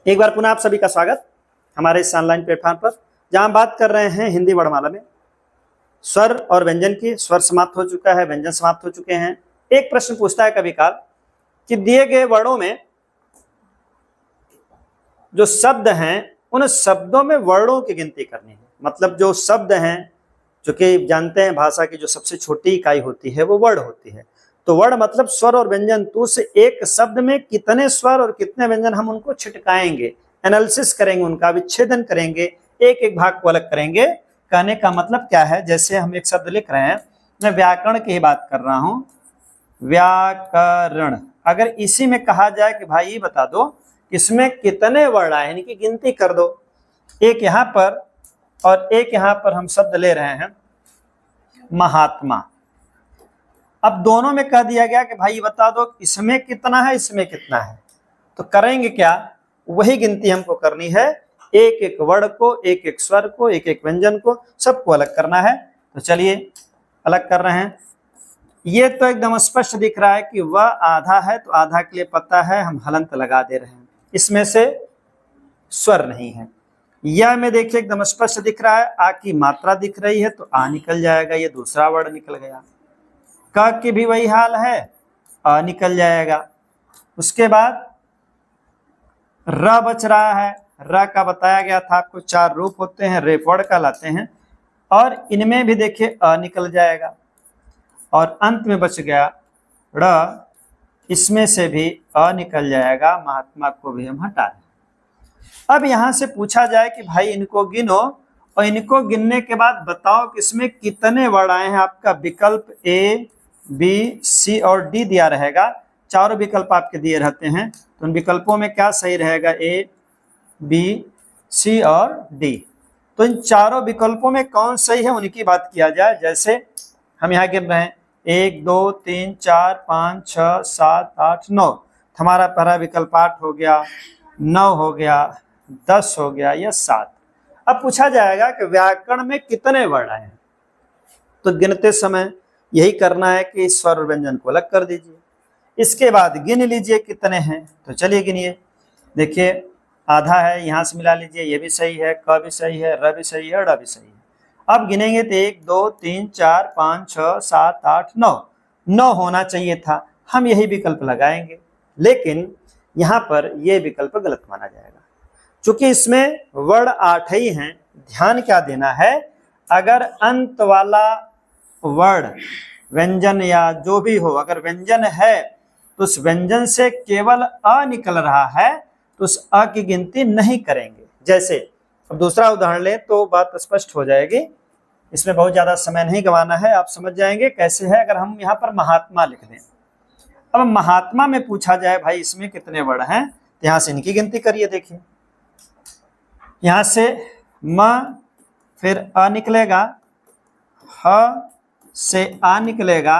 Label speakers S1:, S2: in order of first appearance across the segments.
S1: एक बार पुनः आप सभी का स्वागत हमारे इस ऑनलाइन प्लेटफॉर्म पर, जहां हम बात कर रहे हैं हिंदी वर्णमाला में स्वर और व्यंजन की। स्वर समाप्त हो चुका है, व्यंजन समाप्त हो चुके हैं। एक प्रश्न पूछता है कभी काल कि दिए गए वर्णों में जो शब्द हैं उन शब्दों में वर्णों की गिनती करनी है। मतलब जो शब्द हैं, जो कि जानते हैं भाषा की जो सबसे छोटी इकाई होती है वो वर्ण होती है। तो वर्ण मतलब स्वर और व्यंजन। तो उस एक शब्द में कितने स्वर और कितने व्यंजन हम उनको छिटकाएंगे, एनालिसिस करेंगे, उनका विच्छेदन करेंगे, एक एक भाग को अलग करेंगे। कहने का मतलब क्या है, जैसे हम एक शब्द लिख रहे हैं, मैं व्याकरण की ही बात कर रहा हूं, व्याकरण। अगर इसी में कहा जाए कि भाई ये बता दो इसमें कितने वर्ण आए, यानी कि गिनती कर दो, एक यहां पर और एक यहां पर हम शब्द ले रहे हैं महात्मा। अब दोनों में कह दिया गया कि भाई बता दो इसमें कितना है, इसमें कितना है। तो करेंगे क्या, वही गिनती हमको करनी है। एक एक वर्ण को, एक एक स्वर को, एक एक व्यंजन को, सबको अलग करना है। तो चलिए अलग कर रहे हैं। ये तो एकदम स्पष्ट दिख रहा है कि वह आधा है, तो आधा के लिए पता है, हम हलंत लगा दे रहे हैं। इसमें से स्वर नहीं है। यह में देखिए एकदम स्पष्ट दिख रहा है, आ की मात्रा दिख रही है, तो आ निकल जाएगा, ये दूसरा वर्ण निकल गया। क की भी वही हाल है, अ निकल जाएगा। उसके बाद र बच रहा है। र का बताया गया था आपको 4 रूप होते हैं, रेफ वर्ण कहलाते हैं, और इनमें भी देखिए अ निकल जाएगा। और अंत में बच गया ड़, इसमें से भी अ निकल जाएगा। महात्मा को भी हम हटा दें। अब यहां से पूछा जाए कि भाई इनको गिनो, और इनको गिनने के बाद बताओ कि इसमें कितने वर्ण आए हैं। आपका विकल्प ए, बी, सी और डी दिया रहेगा। चारों विकल्प आपके दिए रहते हैं, तो उन विकल्पों में क्या सही रहेगा, ए, बी, सी और डी। तो इन चारों विकल्पों में कौन सही है उनकी बात किया जाए। जैसे हम यहाँ गिन रहे हैं 1 2 3 4 5 6 7 8 9। हमारा पहला विकल्प 8 हो गया, 9 हो गया, 10 हो गया या 7। अब पूछा जाएगा कि व्याकरण में कितने वर्ण आए हैं। तो गिनते समय यही करना है कि स्वर और व्यंजन को अलग कर दीजिए। इसके बाद गिन लीजिए कितने हैं। तो चलिए गिनिए। देखिए आधा है, यहां से मिला लीजिए, ये भी सही है, क भी सही है, र भी सही है, ड़ भी सही है। अब गिनेंगे तो 1 2 3 4 5 6 7 8 9। 9 होना चाहिए था, हम यही विकल्प लगाएंगे। लेकिन यहाँ पर यह विकल्प गलत माना जाएगा, क्योंकि इसमें वर्ण 8 ही हैं। ध्यान क्या देना है, अगर अंत वाला वर्ण व्यंजन या जो भी हो, अगर व्यंजन है तो उस व्यंजन से केवल अ निकल रहा है, तो उस अ की गिनती नहीं करेंगे। जैसे अब दूसरा उदाहरण लें तो बात स्पष्ट हो जाएगी। इसमें बहुत ज्यादा समय नहीं गंवाना है, आप समझ जाएंगे कैसे है। अगर हम यहाँ पर महात्मा लिख दें, अब महात्मा में पूछा जाए भाई इसमें कितने वर्ण हैं, तो यहाँ से इनकी गिनती करिए। देखिए यहाँ से म, फिर अ निकलेगा, ह से आ निकलेगा,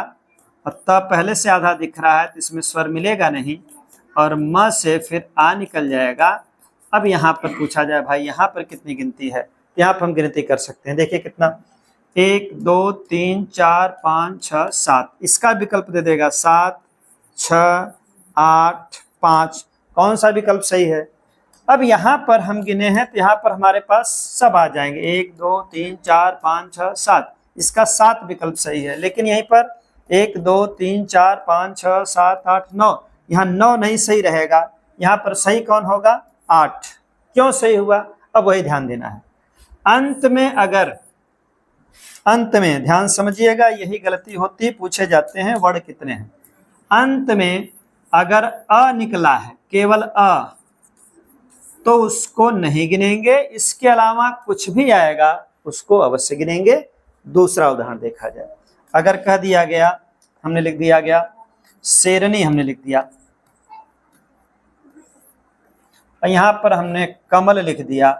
S1: और त पहले से आधा दिख रहा है तो इसमें स्वर मिलेगा नहीं, और म से फिर आ निकल जाएगा। अब यहाँ पर पूछा जाए भाई यहाँ पर कितनी गिनती है, यहाँ पर हम गिनती कर सकते हैं। देखिए कितना, 1 2 3 4 5 6 7। इसका विकल्प दे देगा 7 6 8 5। कौन सा विकल्प सही है। अब यहाँ पर हम गिने हैं तो यहाँ पर हमारे पास सब आ जाएंगे, 1 2 3 4 5 6 7। इसका 7 विकल्प सही है। लेकिन यहीं पर 1 2 3 4 5 6 7 8 9, यहाँ 9 नहीं सही रहेगा। यहाँ पर सही कौन होगा, 8। क्यों सही हुआ, अब वही ध्यान देना है। अंत में अगर, अंत में ध्यान समझिएगा, यही गलती होती, पूछे जाते हैं वर्ण कितने हैं। अंत में अगर अ निकला है, केवल अ, तो उसको नहीं गिनेंगे। इसके अलावा कुछ भी आएगा उसको अवश्य गिनेंगे। दूसरा उदाहरण देखा जाए, अगर कह दिया गया, हमने लिख दिया गया शेरनी, हमने लिख दिया, और यहाँ पर हमने कमल लिख दिया,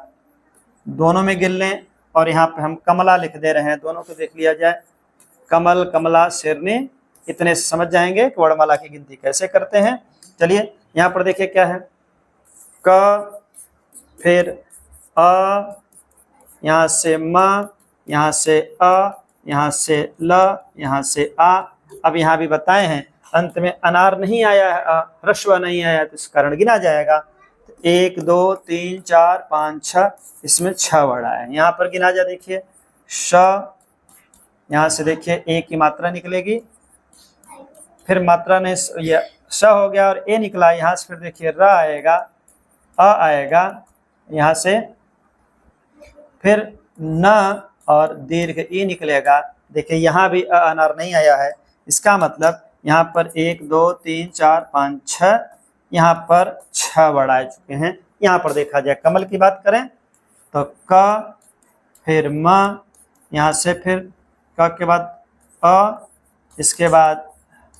S1: दोनों में गिन लें। और यहाँ पे हम कमला लिख दे रहे हैं, दोनों को देख लिया जाए, कमल, कमला, शेरनी। इतने से समझ जाएंगे कि वर्णमाला की गिनती कैसे करते हैं। चलिए यहाँ पर देखिए क्या है, क, फिर अ, यहाँ से म, यहाँ से अ, यहाँ से ल, यहाँ से आ। अब यहाँ भी बताए हैं अंत में अनार नहीं आया है, ह्रस्व नहीं आया, तो इस कारण गिना जाएगा। तो 1 2 3 4 5 6, इसमें 6 वर्ड आए। यहाँ पर गिना जा, देखिए श, यहाँ से देखिए ए की मात्रा निकलेगी, फिर मात्रा ने ये श हो गया और ए निकला, यहाँ से फिर देखिए र आएगा, अ आएगा, यहाँ से फिर न और दीर्घ ई निकलेगा। देखिए यहाँ भी अ अनार नहीं आया है, इसका मतलब यहाँ पर 1 2 3 4 5 6, यहाँ पर 6 वर्ड आ चुके हैं। यहाँ पर देखा जाए कमल की बात करें तो क, फिर म, यहाँ से फिर क के बाद अ, इसके बाद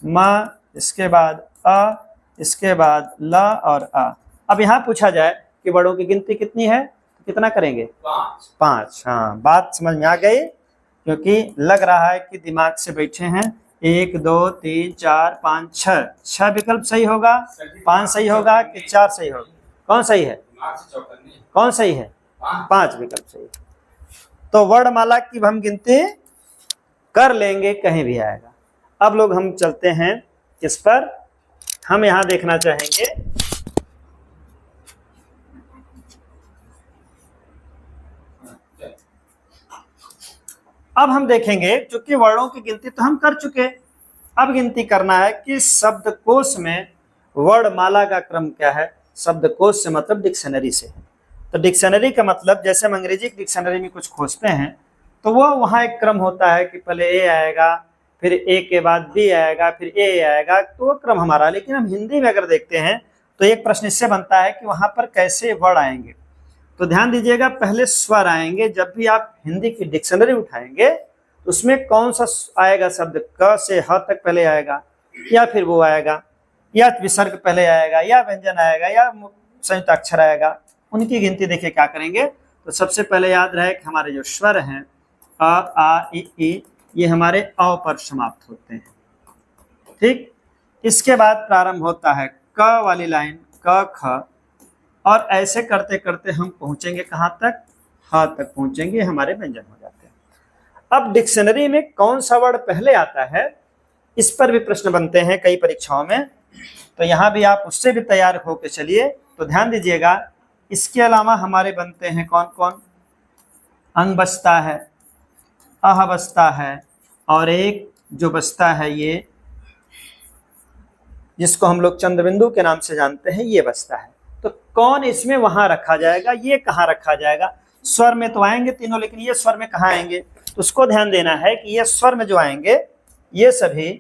S1: म, इसके बाद अ, इसके बाद ल और अ। अब यहाँ पूछा जाए कि वर्डों की गिनती कितनी है, तो कितना करेंगे? 5। हाँ, बात समझ में आ गई, क्योंकि लग रहा है कि दिमाग से बैठे हैं। 1 2 3 4 5 6, 6 विकल्प सही होगा, 5 सही होगा कि 4 सही होगा? कौन सही है? कौन सही है? 5 विकल्प सही है। तो वर्णमाला की हम गिनती कर लेंगे, कहीं भी आएगा। अब लोग हम चलते हैं किस पर, हम यहां देखना चाहेंगे अब हम देखेंगे, चूंकि वर्णों की गिनती तो हम कर चुके, अब गिनती करना है कि शब्दकोश में वर्णमाला का क्रम क्या है। शब्दकोश से मतलब डिक्शनरी से है। तो डिक्शनरी का मतलब, जैसे हम अंग्रेजी की डिक्शनरी में कुछ खोजते हैं तो वो वहाँ एक क्रम होता है कि पहले ए आएगा, फिर ए के बाद बी आएगा, फिर ए आएगा, तो वो क्रम हमारा। लेकिन हम हिंदी में अगर देखते हैं तो एक प्रश्न इससे बनता है कि वहाँ पर कैसे वर्ड आएंगे। तो ध्यान दीजिएगा, पहले स्वर आएंगे। जब भी आप हिंदी की डिक्शनरी उठाएंगे तो उसमें कौन सा आएगा शब्द, क से ह तक पहले आएगा, या फिर वो आएगा, या विसर्ग पहले आएगा, या व्यंजन आएगा, या संयुक्त अक्षर आएगा। उनकी गिनती देखिए क्या करेंगे। तो सबसे पहले याद रहे कि हमारे जो स्वर हैं अ आ ई, ये हमारे अ पर समाप्त होते हैं। ठीक, इसके बाद प्रारंभ होता है क वाली लाइन, क ख, और ऐसे करते करते हम पहुंचेंगे कहाँ तक, ह तक पहुंचेंगे, हमारे व्यंजन हो जाते हैं। अब डिक्शनरी में कौन सा वर्ड पहले आता है, इस पर भी प्रश्न बनते हैं कई परीक्षाओं में। तो यहाँ भी आप उससे भी तैयार होकर चलिए। तो ध्यान दीजिएगा, इसके अलावा हमारे बनते हैं कौन कौन, अंग बचता है, अह बचता है, और एक जो बचता है ये, जिसको हम लोग चंद्रबिंदु के नाम से जानते हैं, ये बचता है। तो कौन इसमें वहां रखा जाएगा, ये कहाँ रखा जाएगा? स्वर में तो आएंगे तीनों, लेकिन ये स्वर में कहाँ आएंगे? तो उसको ध्यान देना है कि ये स्वर में जो आएंगे ये सभी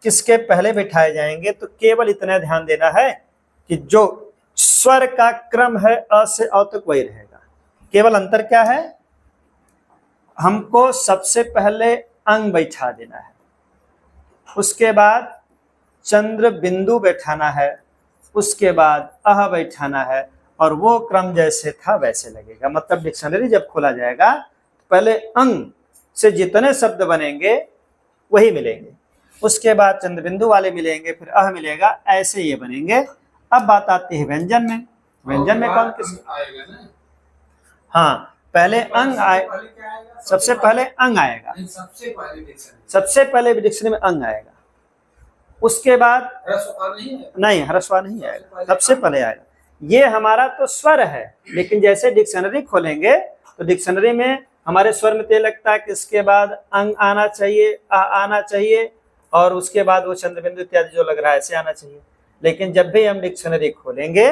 S1: किसके पहले बिठाए जाएंगे। तो केवल इतना ध्यान देना है कि जो स्वर का क्रम है अ से अ तक वही रहेगा। केवल अंतर क्या है, हमको सबसे पहले अंग बैठा देना है, उसके बाद चंद्र बिंदु बैठाना है, उसके बाद अह बैठाना है, और वो क्रम जैसे था वैसे लगेगा। मतलब डिक्शनरी जब खोला जाएगा तो पहले अंग से जितने शब्द बनेंगे वही मिलेंगे, उसके बाद चंद्र बिंदु वाले मिलेंगे, फिर अह मिलेगा, ऐसे ये बनेंगे। अब बात आती है व्यंजन में। व्यंजन में कौन किस, हाँ, पहले अंग आए, सबसे पहले अंग आएगा, सबसे पहले डिक्शनरी में अंग आएगा, उसके बाद नहीं, ह्रस्व नहीं आएगा, सबसे पहले आएगा। ये हमारा तो स्वर है, लेकिन जैसे डिक्शनरी खोलेंगे तो डिक्शनरी में हमारे स्वर में तेल लगता है कि इसके बाद अंग आना चाहिए, आना चाहिए, और उसके बाद वो चंद्रबिंदु इत्यादि जो लग रहा है ऐसे आना चाहिए। लेकिन जब भी हम डिक्शनरी खोलेंगे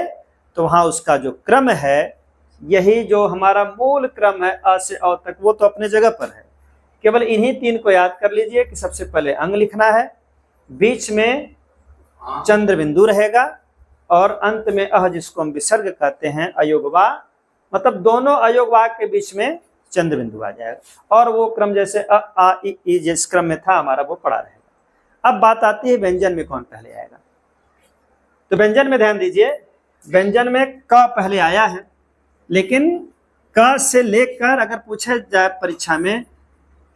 S1: तो वहां उसका जो क्रम है, यही जो हमारा मूल क्रम है अ से अ तक, वो तो अपने जगह पर है। केवल इन्हीं 3 को याद कर लीजिए कि सबसे पहले अंग लिखना है, बीच में चंद्र बिंदु रहेगा, और अंत में अह, जिसको हम विसर्ग कहते हैं, अयोगवा, मतलब दोनों अयोगवा के बीच में चंद्र बिंदु आ जाएगा, और वो क्रम जैसे अ आ ई जिस क्रम में था हमारा वो पड़ा रहेगा। अब बात आती है व्यंजन में कौन पहले आएगा। तो व्यंजन में ध्यान दीजिए, व्यंजन में क पहले आया है, लेकिन क से लेकर अगर पूछा जाए परीक्षा में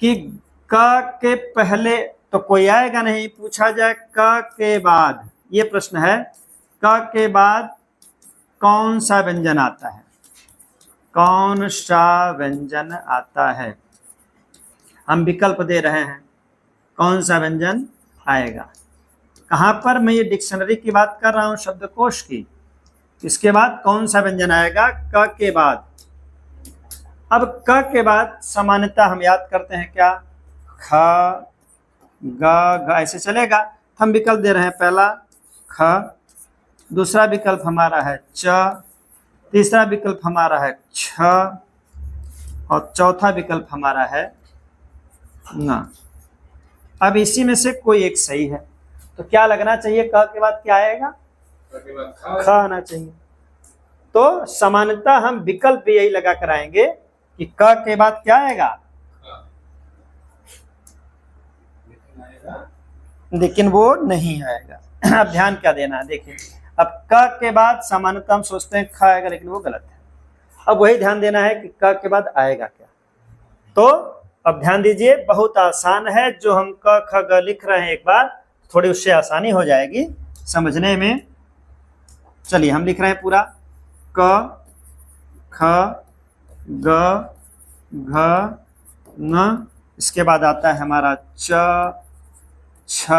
S1: कि क के पहले, तो कोई आएगा नहीं। पूछा जाए क के बाद, ये प्रश्न है, क के बाद कौन सा व्यंजन आता है, कौन सा व्यंजन आता है, हम विकल्प दे रहे हैं, कौन सा व्यंजन आएगा। कहाँ पर, मैं ये डिक्शनरी की बात कर रहा हूँ, शब्दकोश की। इसके बाद कौन सा व्यंजन आएगा? क के बाद। अब क के बाद सामान्यतः हम याद करते हैं क्या? ख, ग, घ ऐसे चलेगा। हम विकल्प दे रहे हैं, पहला ख, दूसरा विकल्प हमारा है च, तीसरा विकल्प हमारा है छ और चौथा विकल्प हमारा है न। अब इसी में से कोई एक सही है, तो क्या लगना चाहिए? क के बाद क्या आएगा? ख आना चाहिए। तो सामान्यतः हम विकल्प भी यही लगा कर आएंगे कि क के बाद क्या आएगा, लेकिन वो नहीं आएगा। अब ध्यान क्या देना है, देखिए अब क के बाद सामान्यतः हम सोचते हैं ख आएगा, लेकिन वो गलत है। अब वही ध्यान देना है कि क के बाद आएगा क्या। तो अब ध्यान दीजिए, बहुत आसान है। जो हम क ख ग लिख रहे हैं, एक बार थोड़ी उससे आसानी हो जाएगी समझने में। चलिए हम लिख रहे हैं पूरा, क ख ग घ न, इसके बाद आता है हमारा च छ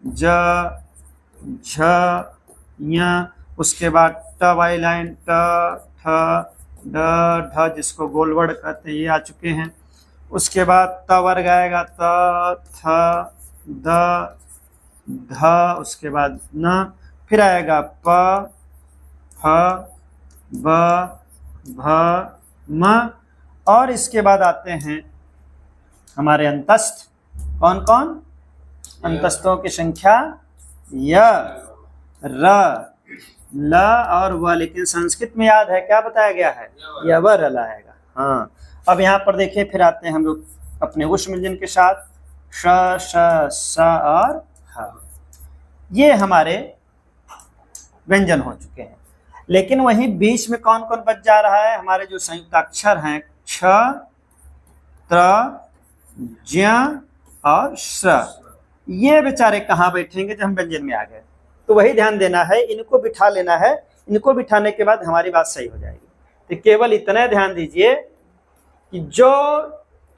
S1: ज झ य, उसके बाद ट वाली लाइन ट ठ ड ढ, जिसको गोलवर्ड कहते हैं, ये आ चुके हैं। उसके बाद त वर्ग आएगा, त थ द ध, उसके बाद न, फिर आएगा प फ ब भ म, और इसके बाद आते हैं हमारे अंतस्थ। कौन कौन? अंतस्थों की संख्या य, र, ल और व, लेकिन संस्कृत में याद है क्या बताया गया है? य व र ल आएगा। हाँ, अब यहाँ पर देखिए फिर आते हैं हम लोग अपने उष्म व्यंजन के साथ, श श स और ह। ये हमारे व्यंजन हो चुके हैं, लेकिन वहीं बीच में कौन कौन बच जा रहा है? हमारे जो संयुक्ताक्षर हैं, क्ष, त्र, ज्ञ और श्र, ये बेचारे कहाँ बैठेंगे जब हम व्यंजन में आ गए? तो वही ध्यान देना है, इनको बिठा लेना है। इनको बिठाने के बाद हमारी बात सही हो जाएगी। तो केवल इतना ध्यान दीजिए कि जो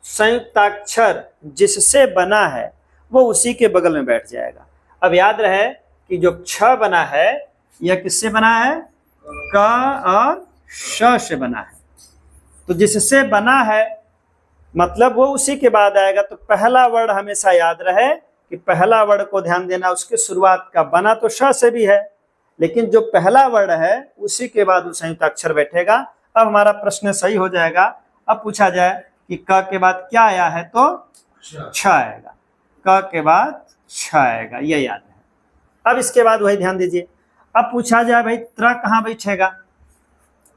S1: संयुक्ताक्षर जिससे बना है वो उसी के बगल में बैठ जाएगा। अब याद रहे कि जो क्ष बना है यह किससे बना है? क और श से बना है। तो जिससे बना है मतलब वो उसी के बाद आएगा। तो पहला वर्ड हमेशा याद रहे कि पहला वर्ड को ध्यान देना, उसके शुरुआत का बना तो श से भी है, लेकिन जो पहला वर्ड है उसी के बाद वो संयुक्त अक्षर बैठेगा। अब हमारा प्रश्न सही हो जाएगा। अब पूछा जाए कि क के बाद क्या आया है, तो छ आएगा। क के बाद छ आएगा, ये याद है। अब इसके बाद वही ध्यान दीजिए। अब पूछा जाए भाई त्र कहाँ बैठेगा,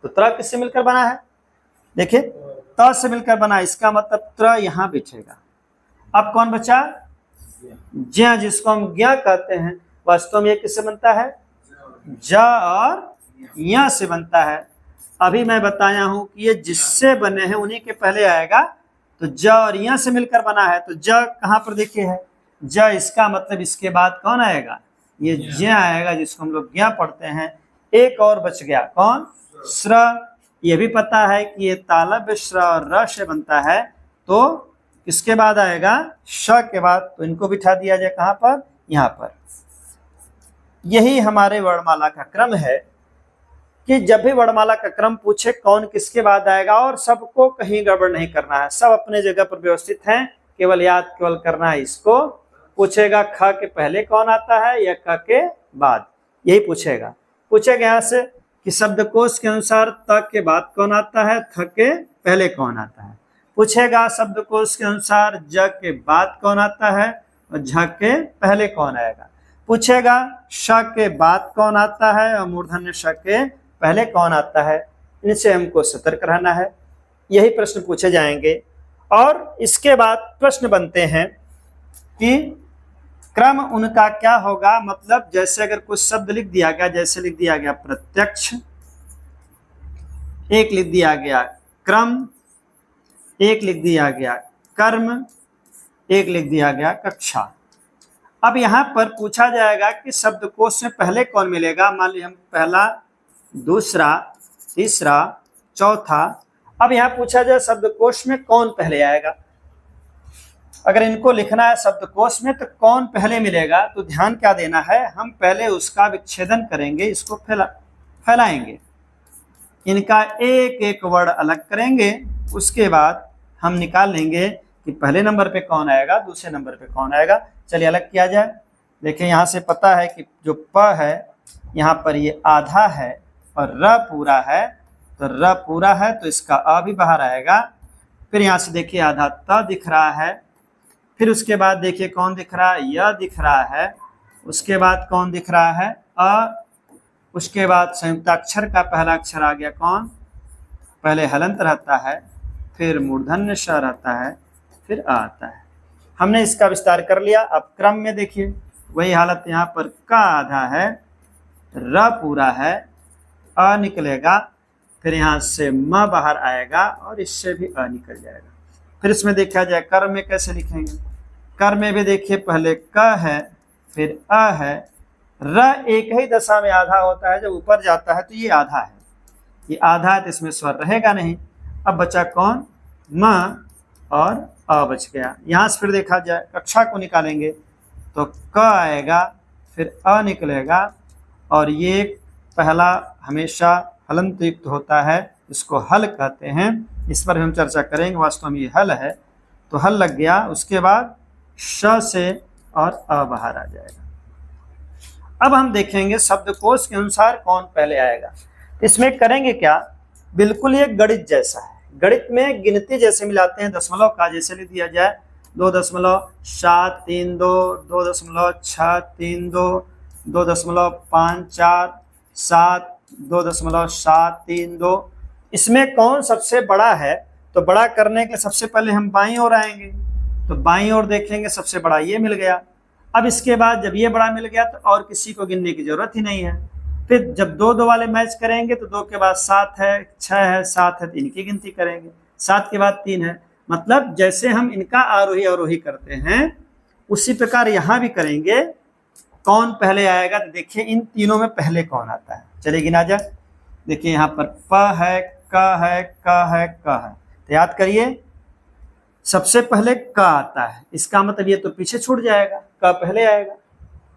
S1: तो त्र किससे मिलकर बना है? देखिए त से मिलकर बना, इसका मतलब त्र यहाँ बैठेगा। अब कौन बचा? ज्ञ, जिसको हम ज्ञ कहते हैं। वास्तव में ये किससे बनता है? ज और य से बनता है। अभी मैं बताया हूं कि ये जिससे बने हैं उन्हीं के पहले आएगा। तो ज और य से मिलकर बना है, तो ज कहाँ पर देखिए है? ज, इसका मतलब इसके बाद कौन आएगा? ये ज्ञ आएगा, जिसको हम लोग ज्ञ पढ़ते हैं। एक और बच गया, कौन? श्र। ये भी पता है कि ये तालव्य श्र और र से बनता है, तो किसके बाद आएगा? श के बाद। तो इनको बिठा दिया जाए कहाँ पर? यहाँ पर। यही हमारे वर्णमाला का क्रम है कि जब भी वर्णमाला का क्रम पूछे कौन किसके बाद आएगा, और सबको कहीं गड़बड़ नहीं करना है, सब अपने जगह पर व्यवस्थित हैं, केवल याद केवल करना है। इसको पूछेगा ख के पहले कौन आता है या क के बाद, यही पूछेगा। पूछेगा यहाँ से कि शब्दकोश के अनुसार त के बाद कौन आता है, थ के पहले कौन आता है। पूछेगा शब्दकोश के अनुसार ज के बाद कौन आता है और झ के पहले कौन आएगा। पूछेगा श के बाद कौन आता है और मूर्धन्य श के पहले कौन आता है। इनसे हमको सतर्क रहना है। यही प्रश्न पूछे जाएंगे। और इसके बाद प्रश्न बनते हैं कि क्रम उनका क्या होगा। मतलब जैसे अगर कुछ शब्द लिख दिया गया, जैसे लिख दिया गया प्रत्यक्ष, एक लिख दिया गया क्रम, एक लिख दिया गया कर्म, एक लिख दिया गया कक्षा। अब यहाँ पर पूछा जाएगा कि शब्दकोश में पहले कौन मिलेगा। मान लीजिए हम पहला, दूसरा, तीसरा, चौथा। अब यहाँ पूछा जाए शब्दकोश में कौन पहले आएगा। अगर इनको लिखना है शब्दकोश में तो कौन पहले मिलेगा, तो ध्यान क्या देना है, हम पहले उसका विच्छेदन करेंगे, इसको फैलाएंगे, इनका एक एक वर्ड अलग करेंगे। उसके बाद हम निकाल लेंगे कि पहले नंबर पे कौन आएगा, दूसरे नंबर पे कौन आएगा। चलिए अलग किया जाए। देखिए यहाँ से पता है कि जो प है यहाँ पर ये आधा है और र पूरा है, तो र पूरा है तो इसका अ भी बाहर आएगा। फिर यहाँ से देखिए आधा त दिख रहा है, फिर उसके बाद देखिए कौन दिख रहा है, य दिख रहा है, उसके बाद कौन दिख रहा है, अ, उसके बाद संयुक्ताक्षर का पहला अक्षर आ गया कौन, पहले हलंत रहता है, फिर मूर्धन्य श रहता है, फिर अ आता है। हमने इसका विस्तार कर लिया। अब क्रम में देखिए वही हालत, यहाँ पर क आधा है, र पूरा है, अ निकलेगा, फिर यहाँ से म बाहर आएगा और इससे भी अ निकल जाएगा। फिर इसमें देखा जाए कर में कैसे लिखेंगे। कर में भी देखिए पहले क है, फिर अ है, र एक ही दशा में आधा होता है, जब ऊपर जाता है तो ये आधा है, ये आधा है तो इसमें स्वर रहेगा नहीं। अब बचा कौन, म और अ बच गया। यहाँ से फिर देखा जाए कक्षा को निकालेंगे तो क आएगा, फिर अ निकलेगा, और ये पहला हमेशा हलंत युक्त होता है, इसको हल कहते हैं, इस पर हम चर्चा करेंगे। वास्तव में ये हल है, तो हल लग गया। उसके बाद श से और अ बाहर आ जाएगा। अब हम देखेंगे शब्दकोश के अनुसार कौन पहले आएगा। इसमें करेंगे क्या, बिल्कुल ये गणित जैसा है। गणित में गिनती जैसे मिलाते हैं, दशमलव का जैसे लिख दिया जाए 2.732, 2.632, 2.547, 2.732। इसमें कौन सबसे बड़ा है, तो बड़ा करने के सबसे पहले हम बाईं ओर आएंगे, तो बाईं ओर देखेंगे सबसे बड़ा ये मिल गया। अब इसके बाद जब ये बड़ा मिल गया तो और किसी को गिनने की जरूरत ही नहीं है। फिर जब 2-2 वाले मैच करेंगे तो 2 के बाद 7 है, 6 है, 7 है, तो इनकी गिनती करेंगे, 7 के बाद 3 है। मतलब जैसे हम इनका आरोही अवरोही करते हैं उसी प्रकार यहाँ भी करेंगे। कौन पहले आएगा, तो देखिए इन तीनों में पहले कौन आता है, चलिए गिना जाए। देखिए यहाँ पर प है, क है, क है, क है, तो याद करिए सबसे पहले क आता है, इसका मतलब ये तो पीछे छूट जाएगा, क पहले आएगा,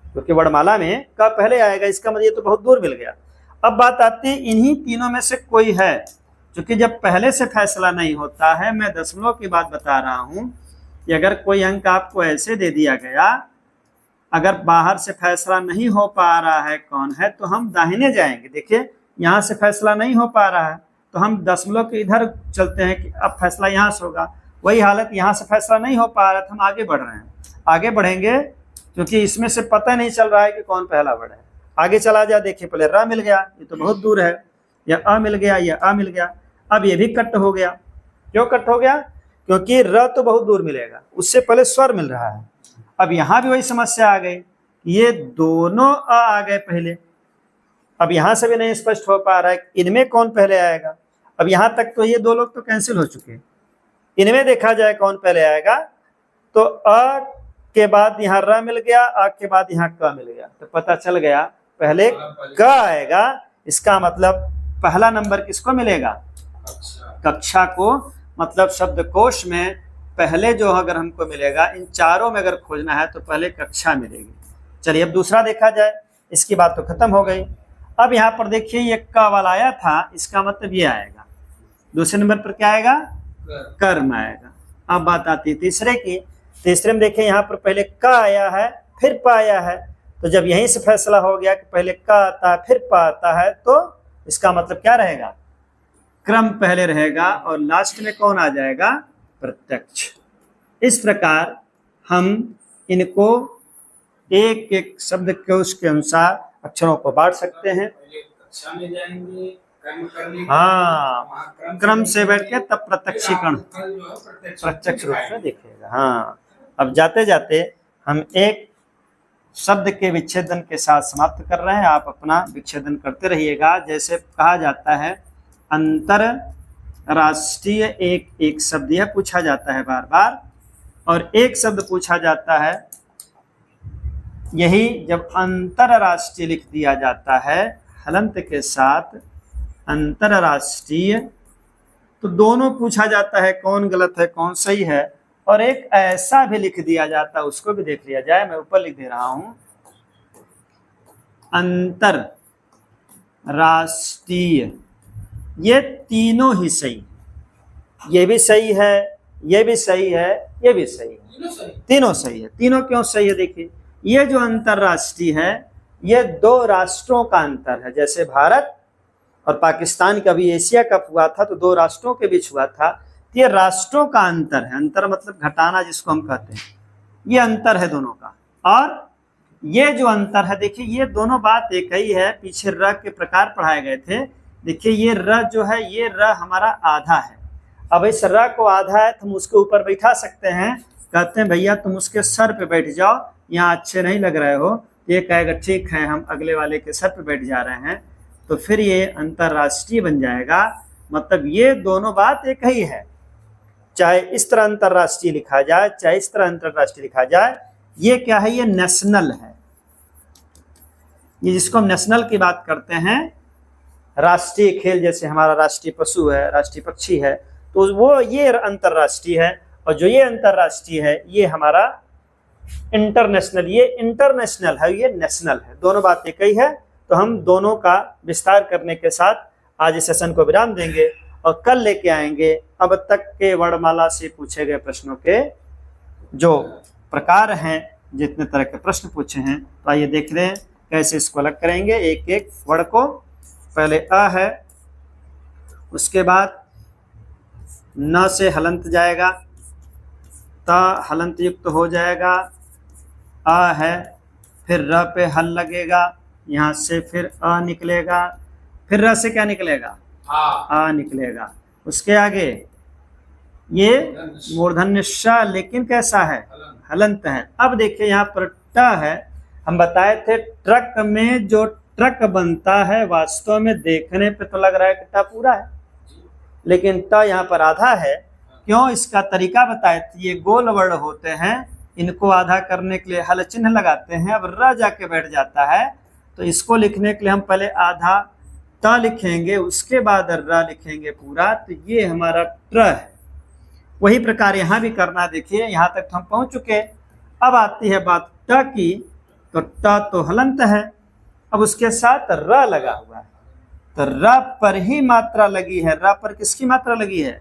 S1: क्योंकि वर्णमाला में क पहले आएगा, इसका मतलब ये तो बहुत दूर मिल गया। अब बात आती है इन्हीं तीनों में से कोई है, क्योंकि जब पहले से फैसला नहीं होता है, मैं दशमलव की बात बता रहा हूं कि अगर कोई अंक आपको ऐसे दे दिया गया, अगर बाहर से फैसला नहीं हो पा रहा है कौन है, तो हम दाहिने जाएंगे। देखिए यहाँ से फैसला नहीं हो पा रहा है तो हम दशमलव के इधर चलते हैं कि अब फैसला यहाँ से होगा। वही हालत यहाँ से फैसला नहीं हो पा रहा था, हम आगे बढ़ रहे हैं, आगे बढ़ेंगे क्योंकि इसमें से पता नहीं चल रहा है कि कौन पहला वर्ड है। आगे चला जाए, देखिए पहले र मिल गया, ये तो बहुत दूर है, या अ मिल गया, या अ मिल गया। अब ये भी कट हो गया। क्यों कट हो गया, क्योंकि र तो बहुत दूर मिलेगा, उससे पहले स्वर मिल रहा है। अब यहाँ भी वही समस्या आ गई, ये दोनों अ आ गए पहले, अब यहाँ से भी नहीं स्पष्ट हो पा रहा है इनमें कौन पहले आएगा। अब यहाँ तक तो ये 2 लोग तो कैंसिल हो चुके हैं, इनमें देखा जाए कौन पहले आएगा, तो अ के बाद यहाँ र मिल गया, अ के बाद यहाँ क मिल गया, तो पता चल गया पहले क आएगा। इसका मतलब पहला नंबर किसको मिलेगा, कक्षा को। मतलब शब्दकोश में पहले जो अगर हमको मिलेगा, इन चारों में अगर खोजना है तो पहले कक्षा मिलेगी। चलिए अब दूसरा देखा जाए, इसकी बात तो खत्म हो गई। अब यहाँ पर देखिए ये क वाला आया था, इसका मतलब ये आएगा। दूसरे नंबर पर क्या आएगा, कर्म आएगा। अब बात आती है तीसरे की। तीसरे में देखिए यहाँ पर पहले क आया है, फिर प आया है, तो जब यहीं से फैसला हो गया कि पहले क आता है फिर प आता है, तो इसका मतलब क्या रहेगा, क्रम पहले रहेगा और लास्ट में कौन आ जाएगा, प्रत्यक्ष। इस प्रकार हम इनको एक एक शब्दकोश के अनुसार अक्षरों को बांट सकते हैं। हाँ, क्रम से बैठ के तब प्रत्यक्षीकरण प्रत्यक्ष रूप से दिखेगा। हाँ, अब जाते जाते हम एक शब्द के विच्छेदन के साथ समाप्त कर रहे हैं, आप अपना विच्छेदन करते रहिएगा। जैसे कहा जाता है अंतरराष्ट्रीय एक एक शब्द, यह पूछा जाता है बार बार, और एक शब्द पूछा जाता है, यही जब अंतरराष्ट्रीय लिख दिया जाता है हलंत के साथ अंतरराष्ट्रीय, तो दोनों पूछा जाता है कौन गलत है कौन सही है। और एक ऐसा भी लिख दिया जाता है, उसको भी देख लिया जाए, मैं ऊपर लिख दे रहा हूं, अंतर राष्ट्रीय, ये तीनों ही सही, ये भी सही है, ये भी सही है, ये भी सही है, तीनों सही है। तीनों क्यों सही है? देखिए, ये जो अंतर्राष्ट्रीय है ये दो राष्ट्रों का अंतर है। जैसे भारत और पाकिस्तान का भी एशिया कप हुआ था तो दो राष्ट्रों के बीच हुआ था, ये राष्ट्रों का अंतर है। अंतर मतलब घटाना जिसको हम कहते हैं, ये अंतर है दोनों का। और ये जो अंतर है, देखिए ये दोनों बात एक ही है। पीछे र के प्रकार पढ़ाए गए थे। देखिए ये र जो है, ये र हमारा आधा है। अब इस र को आधा है तो हम उसके ऊपर बैठा सकते हैं। कहते हैं भैया तुम उसके सर पे बैठ जाओ, यहाँ अच्छे नहीं लग रहे हो। ये कहेगा ठीक है, हम अगले वाले के सर पे बैठ जा रहे हैं, तो फिर ये अंतर्राष्ट्रीय बन जाएगा। मतलब ये दोनों बात एक ही है, चाहे इस तरह अंतर्राष्ट्रीय लिखा जाए चाहे इस तरह अंतर्राष्ट्रीय लिखा जाए। ये क्या है? ये नेशनल है। ये जिसको हम नेशनल की बात करते हैं, राष्ट्रीय खेल, जैसे हमारा राष्ट्रीय पशु है, राष्ट्रीय पक्षी है, तो वो ये अंतर्राष्ट्रीय है। और जो ये अंतर्राष्ट्रीय है ये हमारा इंटरनेशनल, ये इंटरनेशनल है, ये नेशनल है। दोनों बात एक ही है। तो हम दोनों का विस्तार करने के साथ आज इस सेशन को विराम देंगे और कल लेके आएंगे अब तक के वर्णमाला से पूछे गए प्रश्नों के जो प्रकार हैं, जितने तरह के प्रश्न पूछे हैं। तो आइए देख रहे हैं कैसे इसको अलग करेंगे एक एक वर्ड को। पहले अ है, उसके बाद न से हलंत जाएगा, त हलंत युक्त हो जाएगा, आ है, फिर र पे हल लगेगा, यहाँ से फिर अ निकलेगा, फिर र से क्या निकलेगा? आ निकलेगा। उसके आगे ये मूर्धन्य श, लेकिन कैसा है? हलंत है। अब देखिए यहाँ पर ट है। हम बताए थे ट्रक में जो ट्रक बनता है वास्तव में देखने पे तो लग रहा है कि ट पूरा है, लेकिन ट यहाँ पर आधा है। क्यों? इसका तरीका बताए थे। ये गोल वर्ण होते हैं, इनको आधा करने के लिए हल चिन्ह लगाते हैं। अब र जाके बैठ जाता है, तो इसको लिखने के लिए हम पहले आधा त लिखेंगे, उसके बाद र लिखेंगे पूरा, तो ये हमारा ट्र है। वही प्रकार यहाँ भी करना। देखिए यहाँ तक हम पहुँच चुके। अब आती है बात ट की, तो ट तो हलंत है, अब उसके साथ र लगा हुआ है, तो र पर ही मात्रा लगी है। र पर किसकी मात्रा लगी है?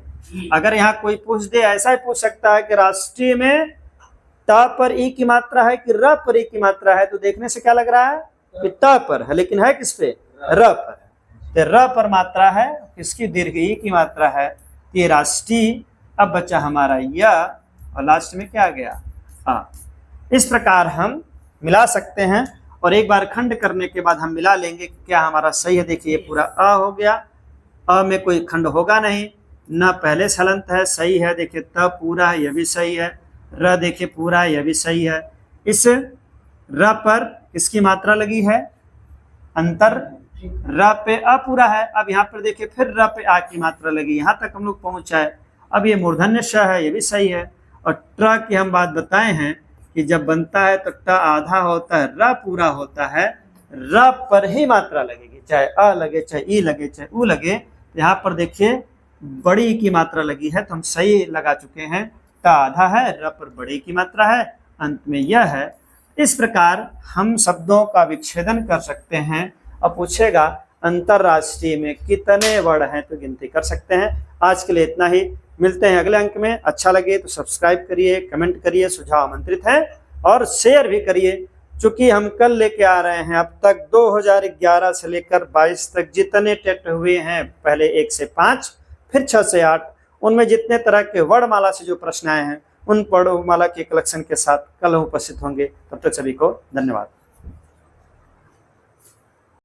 S1: अगर यहाँ कोई पूछ दे, ऐसा ही पूछ सकता है कि राष्ट्रीय में ट पर ई की मात्रा है कि र पर ई की मात्रा है, तो देखने से क्या लग रहा है कि ट पर है, लेकिन है किस पे? र पर है। तो र पर मात्रा है, किसकी? दीर्घ ई की मात्रा है, ये राष्ट्रीय। अब बचा हमारा य, और लास्ट में क्या आ गया? आ। इस प्रकार हम मिला सकते हैं, और एक बार खंड करने के बाद हम मिला लेंगे क्या हमारा सही है। देखिए ये पूरा अ हो गया, अ में कोई खंड होगा नहीं, न पहले से हलंत है, सही है। देखिए त पूरा है, यह भी सही है। र देखिए पूरा है, यह भी सही है। इस र पर किसकी मात्रा लगी है? अंतर। र पे अ पूरा है। अब यहाँ पर देखिए फिर र पे आ की मात्रा लगी, यहाँ तक हम लोग पहुंचा है। अब ये मूर्धन्य श है, ये भी सही है। और ट्र की हम बात बताए हैं कि जब बनता है तो ट आधा होता है, र पूरा होता है। र पर ही मात्रा लगेगी, चाहे अ लगे, चाहे ई लगे, चाहे उ लगे। यहाँ पर देखिए बड़ी ई की मात्रा लगी है, तो हम सही लगा चुके हैं। ट आधा है, र पर बड़ी की मात्रा है, अंत में यह है। इस प्रकार हम शब्दों का विच्छेदन कर सकते हैं। अब पूछेगा अंतरराष्ट्रीय में कितने वर्ण हैं, तो गिनती कर सकते हैं। आज के लिए इतना ही, मिलते हैं अगले अंक में। अच्छा लगे तो सब्सक्राइब करिए, कमेंट करिए, सुझाव आमंत्रित है, और शेयर भी करिए। चूंकि हम कल लेके आ रहे हैं, अब तक 2011 से लेकर 22 तक जितने टेस्ट हुए हैं, पहले 1 से 5, फिर 6 से 8, उनमें जितने तरह के वर्णमाला से जो प्रश्न आए हैं, उन वर्णमाला के कलेक्शन के साथ कल हम उपस्थित होंगे। तब तक सभी को धन्यवाद।